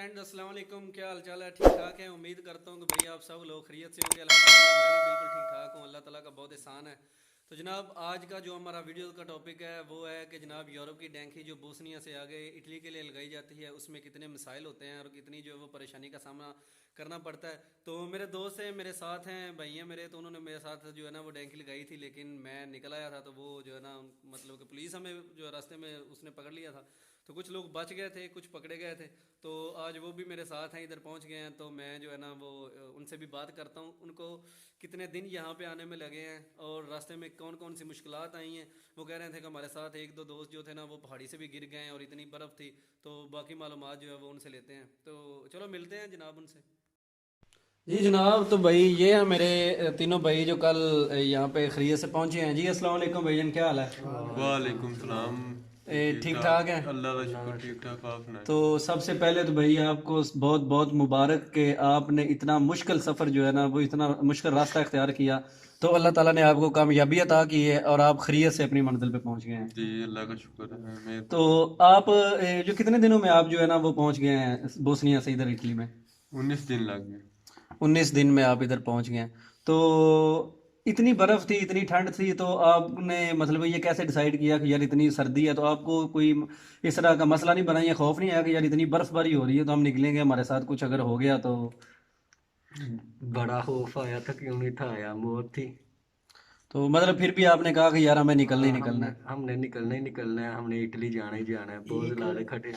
Friend السلام علیکم، کیا حال چال ہے؟ ٹھیک ٹھاک ہے؟ امید کرتا ہوں کہ بھائی آپ سب لوگ خیریت سے ہوں گے۔ الحمدللہ میں بھی بالکل ٹھیک ٹھاک ہوں، اللہ تعالیٰ کا بہت احسان ہے۔ تو جناب آج کا جو ہمارا ویڈیو کا ٹاپک ہے وہ ہے کہ جناب یورپ کی ڈینکی جو بوسنیا سے آگے اٹلی کے لیے لگائی جاتی ہے اس میں کتنے مسائل ہوتے ہیں اور کتنی جو ہے وہ پریشانی کا سامنا کرنا پڑتا ہے۔ تو میرے دوست ہیں، میرے ساتھ ہیں، بھائی ہیں میرے، تو انہوں نے میرے ساتھ جو ہے نا وہ ڈینکی لگائی تھی، لیکن میں نکل آیا تھا تو وہ جو ہے نا مطلب کہ پولیس ہمیں جو ہے راستے میں اس نے پکڑ لیا تھا، تو کچھ لوگ بچ گئے تھے، کچھ پکڑے گئے تھے۔ تو آج وہ بھی میرے ساتھ ہیں، ادھر پہنچ گئے ہیں، تو میں جو ہے نا وہ ان سے بھی بات کرتا ہوں، ان کو کتنے دن یہاں پہ آنے میں لگے ہیں اور راستے میں کون کون سی مشکلات آئی ہیں۔ وہ کہہ رہے تھے کہ ہمارے ساتھ ایک دو دوست جو تھے نا وہ پہاڑی سے بھی گر گئے ہیں اور اتنی برف تھی، تو باقی معلومات جو ہے وہ ان سے لیتے ہیں۔ تو چلو ملتے ہیں جناب ان سے۔ جی جناب، تو بھائی یہ ہیں میرے تینوں بھائی جو کل یہاں پہ خرید سے پہنچے ہیں۔ جی السلام علیکم بھائی جان، کیا حال ہے؟ وعلیکم السلام۔ ٹھیک ٹھاک ہے؟ اللہ کا شکر، ٹھیک ٹھاک۔ آپ سنائیں؟ تو سب سے پہلے تو بھائی آپ کو بہت بہت مبارک کہ آپ نے اتنا مشکل سفر جو ہے نا وہ اتنا مشکل راستہ اختیار کیا، تو اللہ تعالیٰ نے آپ کو کامیابی عطا کی ہے اور آپ خیریت سے اپنی منزل پہ پہنچ گئے ہیں۔ جی اللہ کا شکر ہے۔ تو آپ جو کتنے دنوں میں آپ جو ہے نا وہ پہنچ گئے ہیں بوسنیا سے ادھر اٹلی میں؟ 19 دن لگ گئے۔ 19 دن میں آپ ادھر پہنچ گئے ہیں۔ تو اتنی برف تھی، اتنی ٹھنڈ تھی، تو آپ نے مطلب یہ کیسے ڈیسائیڈ کیا کہ یار اتنی سردی ہے تو آپ کو کوئی اس طرح کا مسئلہ نہیں بنا، یہ خوف نہیں آیا کہ یار اتنی برف باری ہو رہی ہے تو ہم نکلیں گے، ہمارے ساتھ کچھ اگر ہو گیا تو؟ بڑا خوف آیا تھا، کیوں نہیں تھا آیا، موت تھی۔ تو مطلب پھر بھی آپ نے کہا کہ یار ہمیں نکلنا ہی نکلنا ہے۔ ہم نے نکلنا ہی نکلنا ہے، ہم نے اٹلی جانا ہی جانا ہے، بہت لالے کھٹے،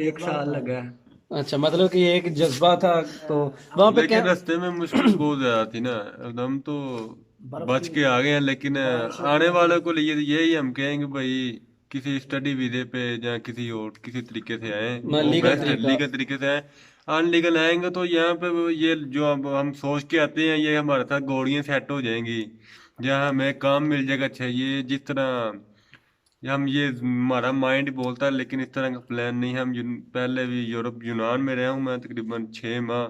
1 سال لگا ہے۔ اچھا، مطلب کہ یہ ایک جذبہ تھا۔ تو وہاں پہ کیا لیکن رستے میں مشکل بہت زیادہ تھی نا، ہم تو بچ کے آ گئے ہیں، لیکن آنے والوں کو لیے یہی ہم کہیں گے بھائی کسی اسٹڈی ویزے پہ یا کسی اور کسی طریقے سے آئیں، وہ بیسٹ ہے، لیگل طریقے سے آئیں۔ ان لیگل آئیں گے تو یہاں پہ یہ جو ہم سوچ کے آتے ہیں یہ ہمارے ساتھ گوڑیاں سیٹ ہو جائیں گی، جہاں ہمیں کام مل جائے گا۔ اچھا یہ جس طرح یہ ہمارا مائنڈ بولتا ہے، لیکن اس طرح کا پلان نہیں ہے۔ ہم پہلے بھی یورپ یونان میں رہا ہوں میں تقریباً 6 ماہ،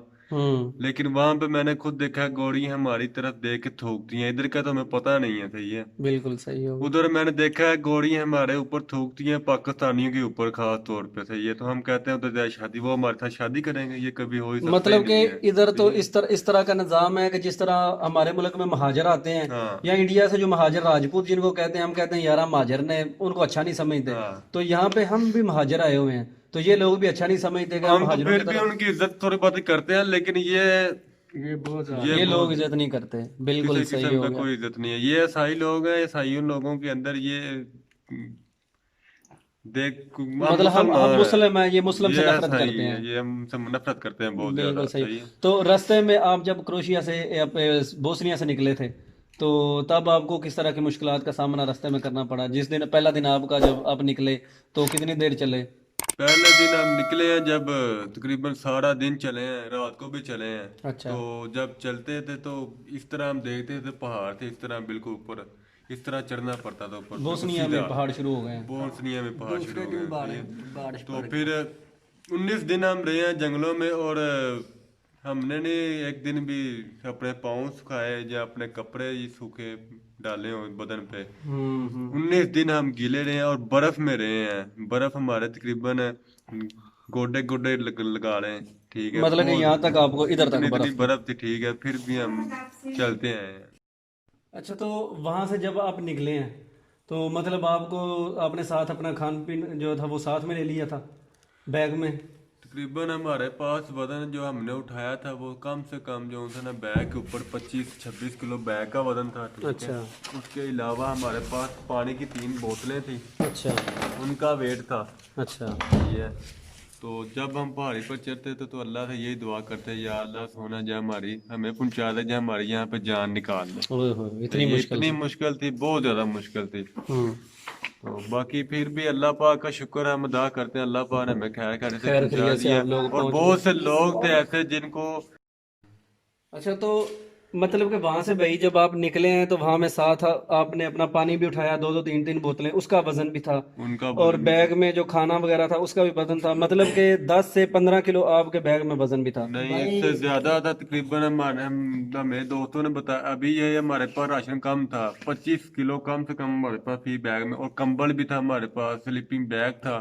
لیکن وہاں پہ میں نے خود دیکھا گوڑی ہماری طرف دیکھ کے تھوکتی ہیں، ادھر کا تو ہمیں پتہ نہیں ہے۔ صحیح ہے، بالکل صحیح ہوگا۔ ادھر میں نے دیکھا ہے گوڑی ہمارے اوپر تھوکتی ہیں، پاکستانیوں کے اوپر خاص طور پہ۔ صحیح ہے، تو ہم کہتے ہیں ادھر شادی، وہ ہمارے ساتھ شادی کریں گے، یہ کبھی ہو ہی سکتا ہی مطلب کہ نہیں ہے۔ ادھر تو اس طرح کا نظام ہے کہ جس طرح ہمارے ملک میں مہاجر آتے ہیں ہاں یا انڈیا سے جو مہاجر راجپوت جن کو کہتے ہیں، ہم کہتے ہیں یار ہم مہاجر نے ان کو اچھا نہیں سمجھتے، ہاں، تو یہاں پہ ہم بھی مہاجر آئے ہوئے ہیں تو یہ لوگ بھی اچھا نہیں سمجھتے کہ ہم ہم تو مہاجروں پھر کی بھی طرف، ان کی عزت تھوڑی بہت کرتے ہیں، لیکن یہ بہت زیادہ یہ لوگ بہت عزت نہیں کرتے۔ بالکل کسی صحیح قسم کا ہو گیا۔ کوئی عزت نہیں ہے۔ یہ عیسائی لوگ ہیں، عیسائیوں لوگوں کے اندر یہ دیکھ ہم مطلب ہم مسلمان مسلم ہیں، یہ ہیں، مسلم سے یہ نفرت عیسائی کرتے ہیں، ہیں۔ یہ ہم سے نفرت کرتے ہیں بہت زیادہ۔ بالکل صحیح۔ صحیح ہے۔ تو راستے میں آپ جب کروشیا سے بوسنیا سے نکلے تھے تو تب آپ کو کس طرح کی مشکلات کا سامنا راستے میں کرنا پڑا؟ جس دن پہلا دن آپ کا جب آپ نکلے تو کتنی دیر چلے؟ پہلے دن ہم نکلے ہیں جب تقریباً سارا دن چلے ہیں، رات کو بھی چلے ہیں۔ اچھا، تو جب چلتے تھے تو اس طرح ہم دیکھتے تھے پہاڑ تھے اس طرح بالکل اوپر، اس طرح چڑھنا پڑتا تھا اوپر، بالکل بوسنیا میں سیدھا۔ پہاڑ شروع ہو گئے ہیں۔ بوسنیا میں پہاڑ شروع ہو گئے ہیں۔ بارش تو پھر 19 دن ہم رہے ہیں جنگلوں میں، اور ہم نے نہیں ایک دن بھی اپنے پاؤں سکھائے یا اپنے کپڑے سوکھے ڈالے ہوں بدن پہ۔ 19 دن ہم گیلے رہے ہیں اور برف میں رہے ہیں، برف ہمارے تقریباً گوڈے گوڈے لگا رہے ہیں۔ ٹھیک ہے، مطلب کہ یہاں تک آپ کو ادھر تک اتنی برف تھی۔ برف تھی، ٹھیک ہے، پھر بھی ہم چلتے ہیں۔ اچھا، تو وہاں سے جب آپ نکلے ہیں تو مطلب آپ کو آپ نے ساتھ اپنا کھان پین جو تھا وہ ساتھ میں لے لیا تھا بیگ میں؟ تقریباً ہمارے پاس وزن جو ہم نے اٹھایا تھا وہ کم سے کم جو تھا نا بیگ کے اوپر 25-26 کلو بیگ کا وزن تھا۔ ٹھیک ہے، اچھا اس کے علاوہ ہمارے پاس پانی کی 3 بوتلیں تھیں، اچھا ان کا ویٹ تھا۔ اچھا۔ یہ تو جب ہم پہاڑی پر چڑھتے تھے تو اللہ سے یہی دعا کرتے یا اللہ سونا جا ہماری ہمیں پہنچا دے، جا ہماری یہاں پہ جان نکال دے۔ اوہ ہوئے، اتنی یہ مشکل اتنی سے؟ مشکل تھی، بہت زیادہ مشکل تھی۔ ہوں، تو باقی پھر بھی اللہ پاک کا شکر ہے، ہم ادا کرتے ہیں، اللہ پاک نے ہمیں خیر خیریت سے خیر پہنچا خیریت سے دیا، آپ لوگ اور پہنچ بہت گئے۔ سے لوگ تھے ایسے جن کو اچھا، تو مطلب کہ وہاں سے بھائی جب آپ نکلے ہیں تو وہاں میں ساتھ آپ نے اپنا پانی بھی اٹھایا، 2-3 بوتلیں، اس کا وزن بھی تھا، ان کا اور وزن بھی بیگ میں جو کھانا وغیرہ تھا اس کا بھی وزن تھا، مطلب کہ 10 سے 15 کلو آپ کے بیگ میں وزن بھی تھا۔ نہیں، اس سے زیادہ تھا تقریباً۔ ہمیں دوستوں نے بتایا ابھی یہ ہمارے پاس راشن کم تھا، 25 کلو کم سے کم ہمارے پاس تھی بیگ میں، اور کمبل بھی تھا ہمارے پاس، سلیپنگ بیگ تھا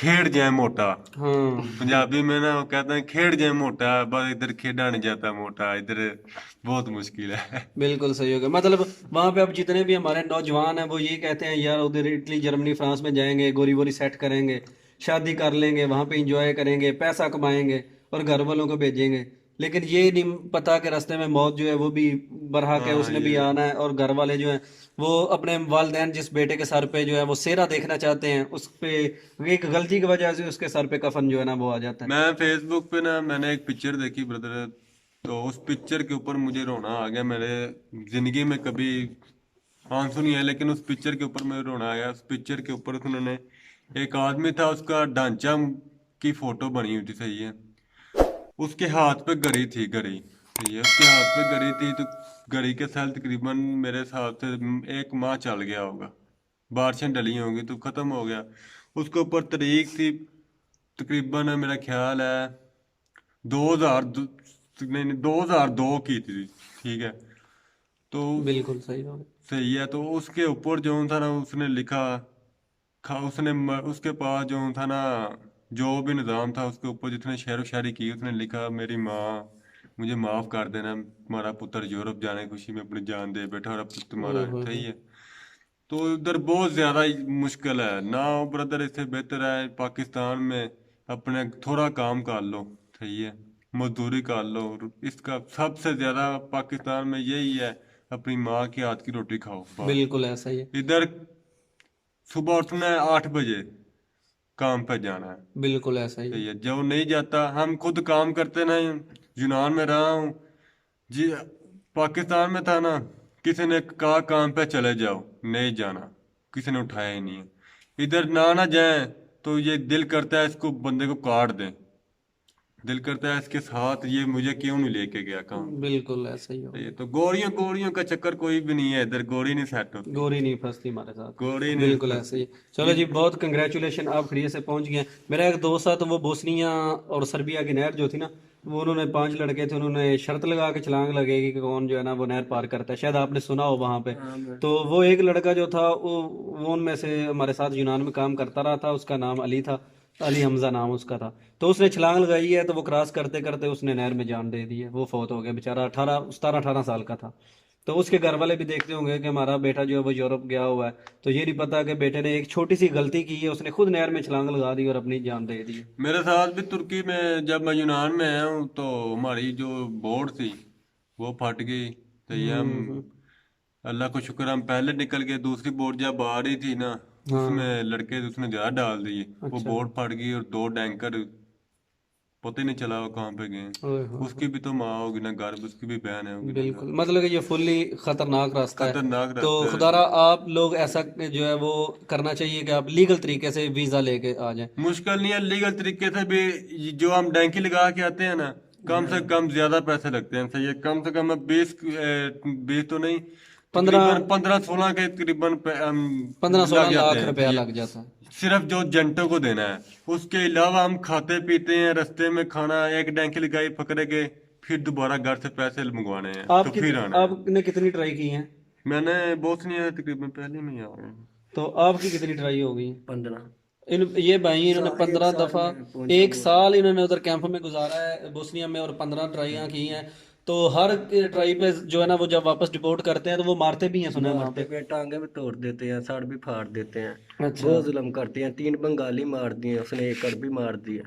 کھیڑ جائے موٹا. ہاں پنجابی میں نا وہ کہتے ہیں کھیڑ جائے موٹا، بس ادھر کھیڑا نہیں جاتا موٹا، ادھر بہت مشکل ہے. بالکل صحیح ہوگا. مطلب وہاں پہ اب جتنے بھی ہمارے نوجوان ہیں وہ یہ کہتے ہیں یار ادھر اٹلی جرمنی فرانس میں جائیں گے، گوری ووری سیٹ کریں گے، شادی کر لیں گے، وہاں پہ انجوائے کریں گے، پیسہ کمائیں گے اور گھر والوں کو بھیجیں گے. لیکن یہ نہیں پتا کہ راستے میں موت جو ہے وہ بھی برحق ہے، اس نے بھی آنا ہے. اور گھر والے جو ہیں وہ اپنے والدین جس بیٹے کے سر پہ جو ہے وہ سیرا دیکھنا چاہتے ہیں، اس پہ ایک غلطی کی وجہ سے اس کے سر پہ کفن جو ہے نا وہ آ جاتا ہے. میں فیس بک پہ نا میں نے ایک پکچر دیکھی بردر، تو اس پکچر کے اوپر مجھے رونا آ گیا. میرے زندگی میں کبھی آنسو نہیں ہے لیکن اس پکچر کے اوپر مجھے رونا آ گیا. اس پکچر کے اوپر انہوں نے ایک آدمی تھا، اس کا ڈھانچہ کی فوٹو بنی ہوئی تھی، صحیح ہے. اس کے ہاتھ پہ گھڑی تھی، گھڑی، صحیح ہے، اس کے ہاتھ پہ گھڑی تھی. تو گھڑی کے سال تقریباً میرے حساب سے 1 ماہ چل گیا ہوگا، بارشیں ڈلی ہوں گی تو ختم ہو گیا. اس کے اوپر تاریخ تھی تقریباً میرا خیال ہے 2002 کی تھی، ٹھیک ہے. تو بالکل صحیح ہوگا. صحیح ہے. تو اس کے اوپر جو تھا نا اس نے لکھا، اس کے پاس جو تھا نا جو بھی نظام تھا، اس کے اوپر جتنے شعر و شاعری کی اس نے لکھا، میری ماں مجھے معاف کر دینا، تمہارا پتر یورپ جانے کی خوشی میں اپنی جان دے بیٹھا، اور اب تمہارا صحیح ہے. تو ادھر بہت زیادہ مشکل ہے نا بردر. اس سے بہتر ہے پاکستان میں اپنے تھوڑا کام کر لو، صحیح ہے، مزدوری کر لو. اس کا سب سے زیادہ پاکستان میں یہی ہے، اپنی ماں کے ہاتھ کی روٹی کھاؤ. بالکل ایسا ہی ہے. ادھر صبح اٹھنا ہے 8 بجے، کام پہ جانا ہے، بالکل ایسا ہی ہے. صحیح ہے. جو نہیں جاتا، ہم خود کام کرتے نا، یونان میں رہا ہوں جی، پاکستان میں تھا نا، کسی نے کہا کام پہ چلے جاؤ، نہیں جانا، کسی نے اٹھایا ہی نہیں ہے. ادھر نہ جائیں تو یہ دل کرتا ہے اس کو بندے کو کاٹ دیں، دل کرتا ہے اس کے ساتھ یہ مجھے کیوں نہیں لے کے گیا کام. بالکل ایسا ہی ہوگا. یہ تو گوریوں کا چکر کوئی بھی نہیں ہے ادھر، گوری نہیں سیٹ ہوتی، گوری نہیں پھنستی ہمارے ساتھ. گوری نہیں بالکل ایسا ہی ہے. چلو جی، بہت کنگریچولیشن، آپ خرید سے پہنچ گئے. میرا ایک دوست تھا، تو وہ بوسنیا اور سربیا کی نہر جو تھی نا، وہ انہوں نے 5 لڑکے تھے، انہوں نے شرط لگا کے چھلانگ لگے گی کہ کون جو ہے نا وہ نہر پار کرتا ہے. شاید آپ نے سنا ہو وہاں پہ. تو وہ ایک لڑکا جو تھا وہ ان میں سے ہمارے ساتھ یونان میں کام کرتا رہا تھا. اس کا نام علی تھا، علی حمزہ نام اس کا تھا. تو اس نے چھلانگ لگائی ہے، تو وہ کراس کرتے کرتے اس نے نہر میں جان دے دی ہے. وہ فوت ہو گیا بیچارہ، 17-18 سال کا تھا. تو اس کے گھر والے بھی دیکھتے ہوں گے کہ ہمارا بیٹا جو ہے وہ یورپ گیا ہوا ہے، تو یہ نہیں پتا کہ بیٹے نے ایک چھوٹی سی غلطی کی ہے، اس نے خود نہر میں چھلانگ لگا دی اور اپنی جان دے دی. میرے ساتھ بھی ترکی میں جب میں یونان میں آیا ہوں تو ہماری جو بورڈ تھی وہ پھٹ گئی. تو یہ ہم اللہ کو شکر ہم پہلے نکل گئے. دوسری بورڈ جب آ رہی تھی نا، اس میں لڑکے اس نے زیادہ ڈال دیے، وہ بورڈ پھٹ گئی اور 2 ٹینکر پتہ ہی نہیں چلا وہ کہاں پہ گئے. اس کی بھی تو ماں ہوگی نا گھر، اس کی بھی بہن ہے ہوگی. بالکل، مطلب کہ یہ فلی خطرناک راستہ ہے. خطرناک تو رہتا ہے. خدا را آپ لوگ ایسا جو ہے وہ کرنا چاہیے کہ آپ لیگل طریقے سے ویزا لے کے آ جائیں. مشکل نہیں ہے، لیگل طریقے سے بھی جو ہم ڈینکی لگا کے آتے ہیں نا، کم سے کم زیادہ پیسے لگتے ہیں. صحیح ہے، کم سے کم 20 تو نہیں، 15-16 کے تقریباً 15-16 لاکھ روپیہ لگ جاتا ہے. صرف جو جنٹوں کو دینا ہے. اس کے علاوہ ہم کھاتے پیتے ہیں، رستے میں کھانا، ایک ڈینکی لگائی پکڑے گئے، پھر دوبارہ گھر سے پیسے منگوانے ہیں تو پھر آنا ہے. آپ نے کتنی ٹرائی کی ہیں؟ میں نے بوسنیا تقریباً پہلے میں ہی آ رہا ہوں. تو آپ کی کتنی ٹرائی ہو گئی؟ 15. یہ بھائی انہوں نے 15 دفعہ 1 سال انہوں نے ادھر کیمپ میں گزارا ہے بوسنیا میں، اور 15 ٹرائیاں کی ہیں. تو ہر ٹرائی پہ جو ہے نا وہ جب واپس ڈپورٹ کرتے ہیں تو وہ مارتے بھی ہیں، سنا وہاں پہ ٹانگیں بھی توڑ دیتے ہیں، سڑ بھی پھاڑ دیتے ہیں. بہت ظلم کرتے ہیں. 3 بنگالی مار دیے، اس نے 1 عربی مار دیا.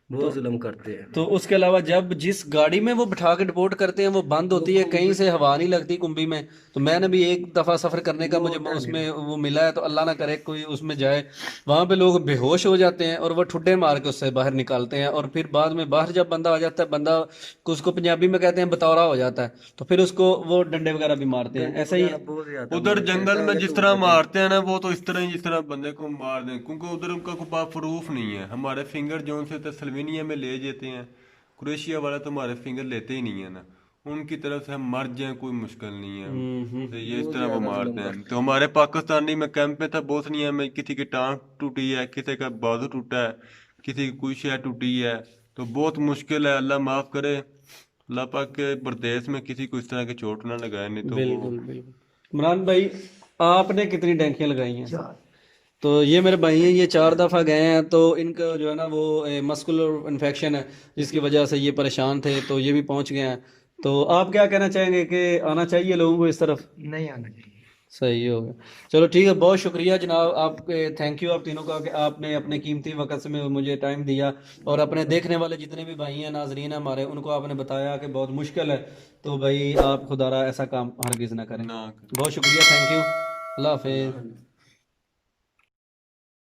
بہت ظلم کرتے ہیں. تو اس کے علاوہ جب جس گاڑی میں وہ بٹھا کے ڈپورٹ کرتے ہیں وہ بند ہوتی ہے، کہیں سے ہوا نہیں لگتی کنبی میں. تو میں نے بھی 1 دفعہ سفر کرنے کا مجھے اس میں وہ ملا ہے، تو اللہ نہ کرے کوئی اس میں جائے. وہاں پہ لوگ بے ہوش ہو جاتے ہیں اور وہ ٹھڈے مار کے اس سے باہر نکالتے ہیں، اور پھر بعد میں باہر جب بندہ آ جاتا ہے، بندہ اس کو پنجابی میں کہتے ہیں بتورا ہو جاتا ہے، تو پھر اس کو وہ ڈنڈے وغیرہ بھی مارتے ہیں. ایسا ہی ہے ادھر جنگل میں جس طرح مارتے ہیں نا، وہ تو اس طرح ہی جس طرح بندے کو مار دیں، کیونکہ ادھر ان کا کوئی پروف نہیں ہے. ہمارے فنگر جو سے تو سلوینیا میں لے جاتے ہیں، کروشیا والے تو ہمارے فنگر لیتے ہی نہیں ہے نا. ان کی طرف سے ہم مر جائیں کوئی مشکل نہیں ہے، یہ اس طرح وہ مارتے ہیں. تو ہمارے پاکستانی میں کیمپ میں تھا بوسنیا میں، کسی کی ٹانگ ٹوٹی ہے، کسی کا بازو ٹوٹا ہے، کسی کی کوئی شے ٹوٹی ہے. تو بہت مشکل ہے. اللہ معاف کرے، اللہ پاک کے پردیس میں کسی کو اس طرح کی چوٹ نہ لگائے. نہیں تو بالکل بالکل. عمران بھائی، آپ نے کتنی ڈینکیاں لگائی ہیں؟ تو یہ میرے بھائی ہیں، یہ 4 دفعہ گئے ہیں، تو ان کا جو ہے نا وہ مسکولر انفیکشن ہے جس کی وجہ سے یہ پریشان تھے، تو یہ بھی پہنچ گئے ہیں. تو آپ کیا کہنا چاہیں گے کہ آنا چاہیے لوگوں کو اس طرف؟ نہیں آنا چاہیے. صحیح ہو گیا. چلو ٹھیک ہے، بہت شکریہ جناب آپ کے، تھینک یو آپ تینوں کا کہ آپ نے اپنے قیمتی وقت سے مجھے ٹائم دیا، اور اپنے دیکھنے والے جتنے بھی بھائی ہیں، ناظرین ہیں ہمارے، ان کو آپ نے بتایا کہ بہت مشکل ہے. تو بھائی آپ خدا را ایسا کام ہرگز نہ کریں. بہت شکریہ، تھینک یو، اللہ حافظ.